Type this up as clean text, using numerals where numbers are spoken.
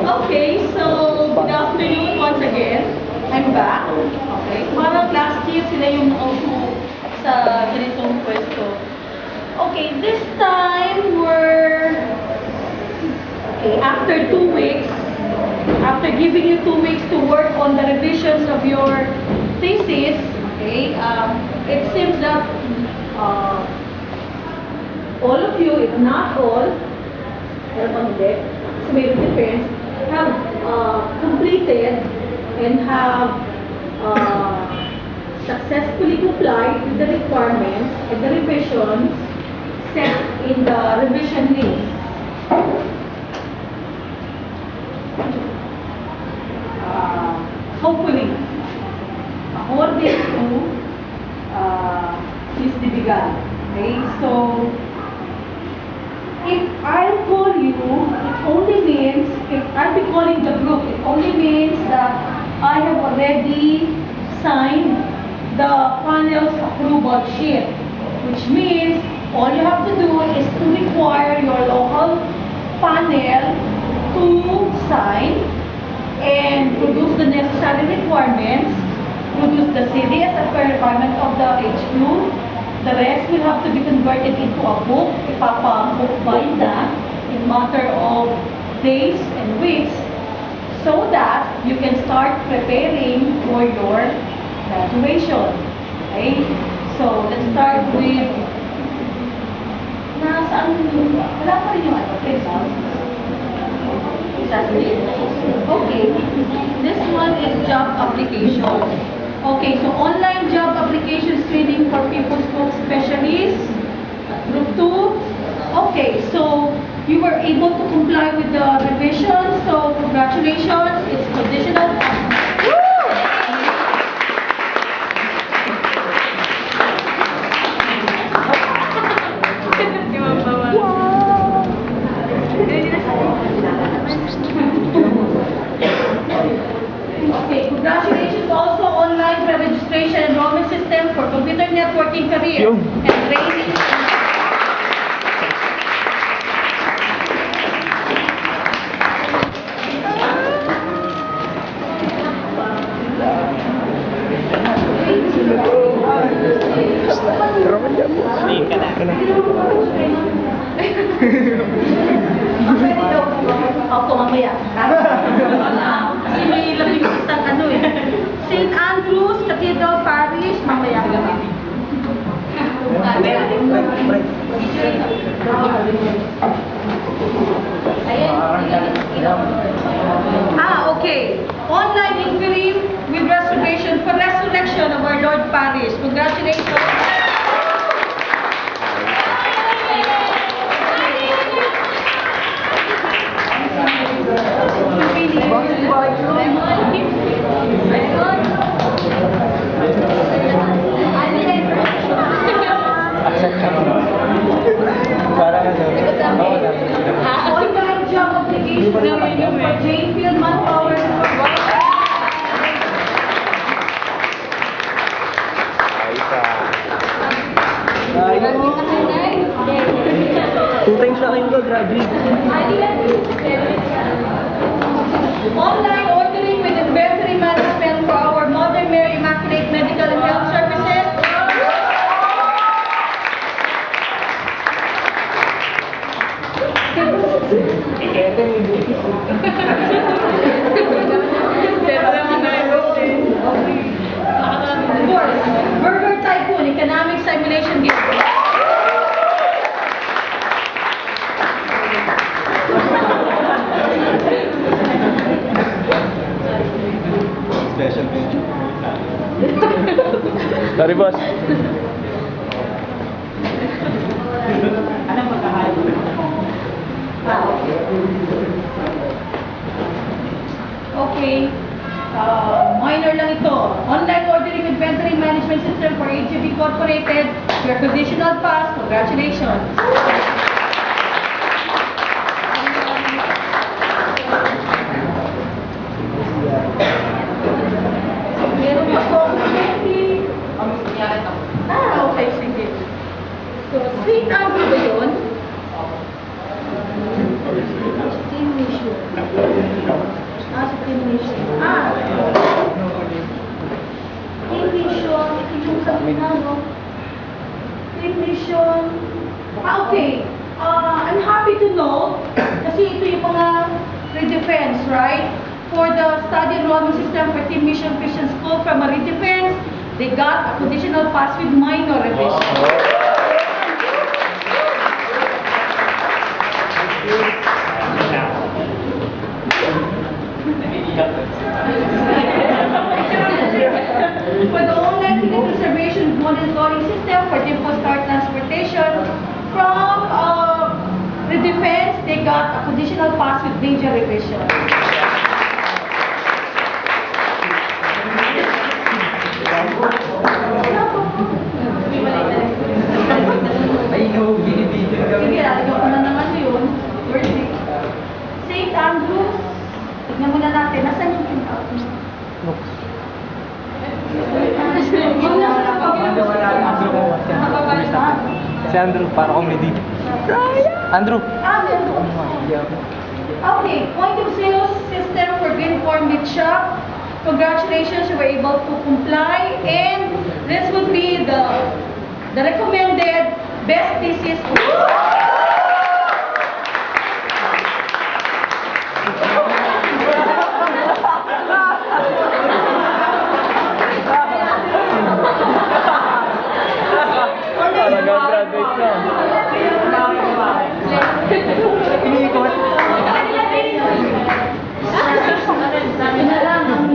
Okay, so good afternoon once again. I'm back. Okay, parang last year sila yung naupo sa ganitong pwesto. Okay, this time after 2 weeks, after giving you 2 weeks to work on the revisions of your thesis, okay, it seems that all of you, if not all, pero pang hindi, so may depends, have completed and have successfully complied with the requirements and the revisions set in the revision list. Hopefully, according to Ms. Dibigan. Okay, so if I'll call you, it only means, if I'll be calling the group, it only means that I have already signed the panel's approval sheet, which means all you have to do is to require your local panel to sign and produce the necessary requirements, produce the CD as a requirement of the HQ. The rest will have to be converted into a book, ipapabook bind that in matter of days and weeks, so that you can start preparing for your graduation. Okay? So, let's start with, wala pa rin yung okay, this one is job application. Okay, so online job application screening for People's Book Specialists, Group 2. Okay, so you were able to comply with the revision, so congratulations, it's conditional. Okay, congratulations also online pre-registration enrollment system for computer networking career and training. Ako mamaya. Kasi may labing isang St. Andrews Cathedral Parish, mamaya gamitin. Okay. Online inquiry with reservation for resurrection of our Lord Parish. Congratulations. Online job application for Janefield Manpower. Two times na kayo graduate. Online ordering with inventory management for our Mother Mary Immaculate Medical and Health Services. Burger Tycoon Economic Simulation Game. Special mention. Sorry, boss. Anong magkahalo? Okay. Minor lang ito. Online ordering inventory management system for HEB Incorporated. Your conditional pass. Congratulations. Meron pa po. Okay, sige. So, St. Andrew ba yun? Same issue. Ano? Team mission. Okay. I'm happy to know, kasi ito yung mga redefense, right? For the study enrollment system for Team Mission Christian School from a redefense, they got a conditional pass with minor revision. For the online ticket reservation monitoring system for Dimple Star Transportation, from the defense, they got a conditional pass with major revision. Ay, no, binibidyo ka. Sige, lalagyan ko na naman yun. Where's it? St. Andrews. Tignan muna natin. Nasaan yung St. Andrews? Si Andrew, para comedy. Andrew. Okay, point of sales system for Greenform Meat Shop. Congratulations, you were able to comply, and this would be the recommended best thesis. Nag-graduate na. Iniikot. Sabi na lang ang